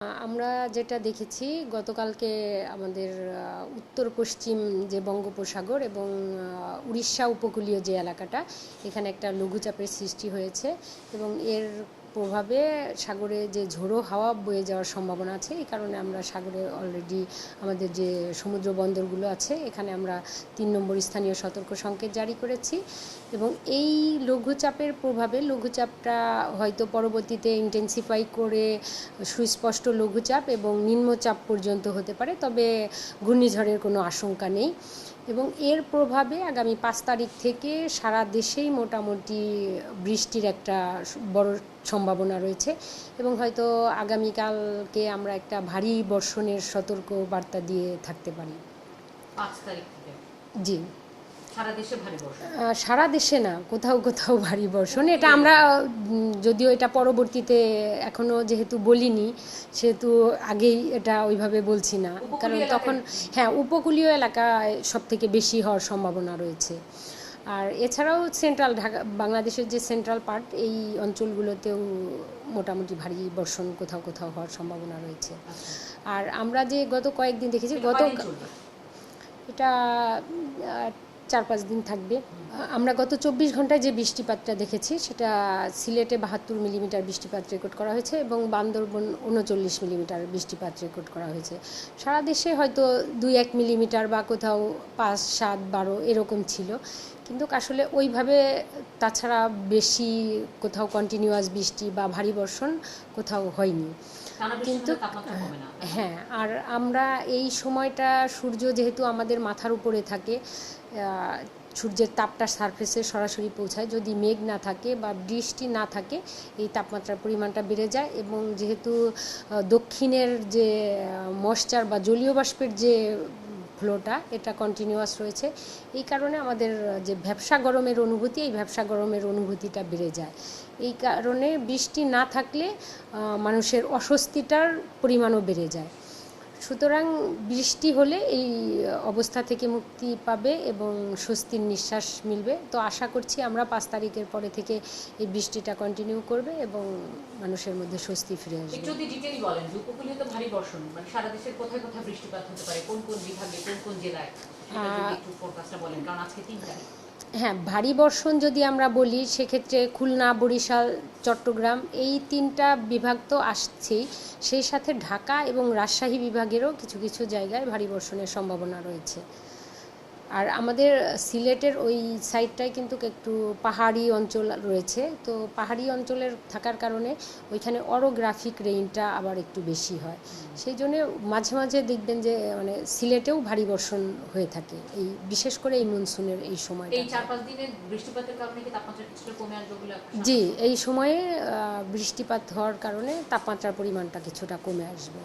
আমরা যেটা দেখেছি গতকালকে আমাদের উত্তর পশ্চিম যে বঙ্গোপসাগর এবং উড়িষ্যা উপকূলীয় যে এলাকাটা এখানে একটা লঘুচাপের সৃষ্টি হয়েছে এবং এর প্রভাবে সাগরে যে ঝোড়ো হাওয়া বয়ে যাওয়ার সম্ভাবনা আছে। এই কারণে আমরা সাগরে অলরেডি আমাদের যে সমুদ্র বন্দরগুলো আছে এখানে আমরা 3 নম্বর স্থানীয় সতর্ক সংকেত জারি করেছি এবং এই লঘুচাপের প্রভাবে লঘুচাপটা হয়তো পরবর্তীতে ইন্টেন্সিফাই করে সুস্পষ্ট লঘুচাপ এবং নিম্নচাপ পর্যন্ত হতে পারে, তবে ঘূর্ণিঝড়ের কোনো আশঙ্কা নেই এবং এর প্রভাবে আগামী 5 তারিখ থেকে সারা দেশেই মোটামুটি বৃষ্টির একটা বড় সম্ভাবনা রয়েছে এবং হয়তো আগামীকালকে আমরা একটা ভারী বর্ষণের সতর্ক বার্তা দিয়ে থাকতে পারি 5 তারিখ থেকে। জি, সারা দেশে ভারী বর্ষণ? সারা দেশে না, কোথাও কোথাও ভারী বর্ষণ। এটা আমরা যদিও এটা পরবর্তীতে এখনও যেহেতু বলিনি সেহেতু আগেই এটা ওইভাবে বলছি না, কারণ তখন উপকূলীয় এলাকায় সব থেকে বেশি হওয়ার সম্ভাবনা রয়েছে। আর এছাড়াও সেন্ট্রাল ঢাকা বাংলাদেশের যে সেন্ট্রাল পার্ট এই অঞ্চলগুলোতেও মোটামুটি ভারী বর্ষণ কোথাও কোথাও হওয়ার সম্ভাবনা রয়েছে। আর আমরা যে গত কয়েকদিন দেখেছি, এটা 4-5 দিন থাকবে। আমরা গত 24 ঘন্টায় যে বৃষ্টিপাতটা দেখেছি সেটা সিলেটে 72 মিলিমিটার বৃষ্টিপাত রেকর্ড করা হয়েছে এবং বান্দরবন 39 মিলিমিটার বৃষ্টিপাত রেকর্ড করা হয়েছে। সারা দেশে হয়তো 2-1 মিলিমিটার বা কোথাও 5-7-12 এরকম ছিল, কিন্তু আসলে ওইভাবে তাছাড়া বেশি কোথাও কন্টিনিউয়াস বৃষ্টি বা ভারী বর্ষণ কোথাও হয়নি। কিন্তু হ্যাঁ, আর আমরা এই সময়টা সূর্য যেহেতু আমাদের মাথার উপরে থাকে, সূর্যের তাপটা সারফেসে সরাসরি পৌঁছায়। যদি মেঘ না থাকে বা বৃষ্টি না থাকে এই তাপমাত্রার পরিমাণটা বেড়ে যায় এবং যেহেতু দক্ষিণের যে ময়েশ্চার বা জলীয় বাষ্পের যে ফ্লোটা এটা কন্টিনিউয়াস রয়েছে, এই কারণে আমাদের যে ভ্যাপসা গরমের অনুভূতি, এই ভ্যাপসা গরমের অনুভূতিটা বেড়ে যায়। এই কারণে বৃষ্টি না থাকলে মানুষের অস্বস্তিটার পরিমাণও বেড়ে যায়। সুতরাং বৃষ্টি হলে এই অবস্থা থেকে মুক্তি পাবে এবং স্বস্তির নিঃশ্বাস মিলবে। তো আশা করছি আমরা 5 তারিখের পরে থেকে এই বৃষ্টিটা কন্টিনিউ করবে এবং মানুষের মধ্যে স্বস্তি ফিরে আসবে। যদি ডিটেইল বলেন, উপকূলীয় তো ভারী বর্ষণ, মানে সারা দেশের কোথায় কোথায় বৃষ্টিপাত হতে পারে, কোন কোন বিভাগে, কোন কোন জেলায়, যদি একটু ফোরকাস্টটা বলেন, কারণ আজকে 3 তারিখ। হ্যাঁ, ভারী বর্ষণ যদি আমরা বলি সেক্ষেত্রে খুলনা, বরিশাল, চট্টগ্রাম এই 3টা বিভাগ তো আসছেই, সেই সাথে ঢাকা এবং রাজশাহী বিভাগেরও কিছু কিছু জায়গায় ভারী বর্ষণের সম্ভাবনা রয়েছে। আর আমাদের সিলেটের ওই সাইডটায় কিন্তু একটু পাহাড়ি অঞ্চল রয়েছে, তো পাহাড়ি অঞ্চলের থাকার কারণে ওইখানে অরোগ্রাফিক রেইনটা আবার একটু বেশি হয়। সেই জন্য মাঝে মাঝে দেখবেন যে মানে সিলেটেও ভারী বর্ষণ হয়ে থাকে, এই বিশেষ করে এই মনসুনের এই সময়। এই 4-5 দিনের বৃষ্টিপাতের কারণে কি তাপমাত্রা কিছুটা কমে আসবে বলে? জি, এই সময়ে বৃষ্টিপাত হওয়ার কারণে তাপমাত্রার পরিমাণটা কিছুটা কমে আসবে।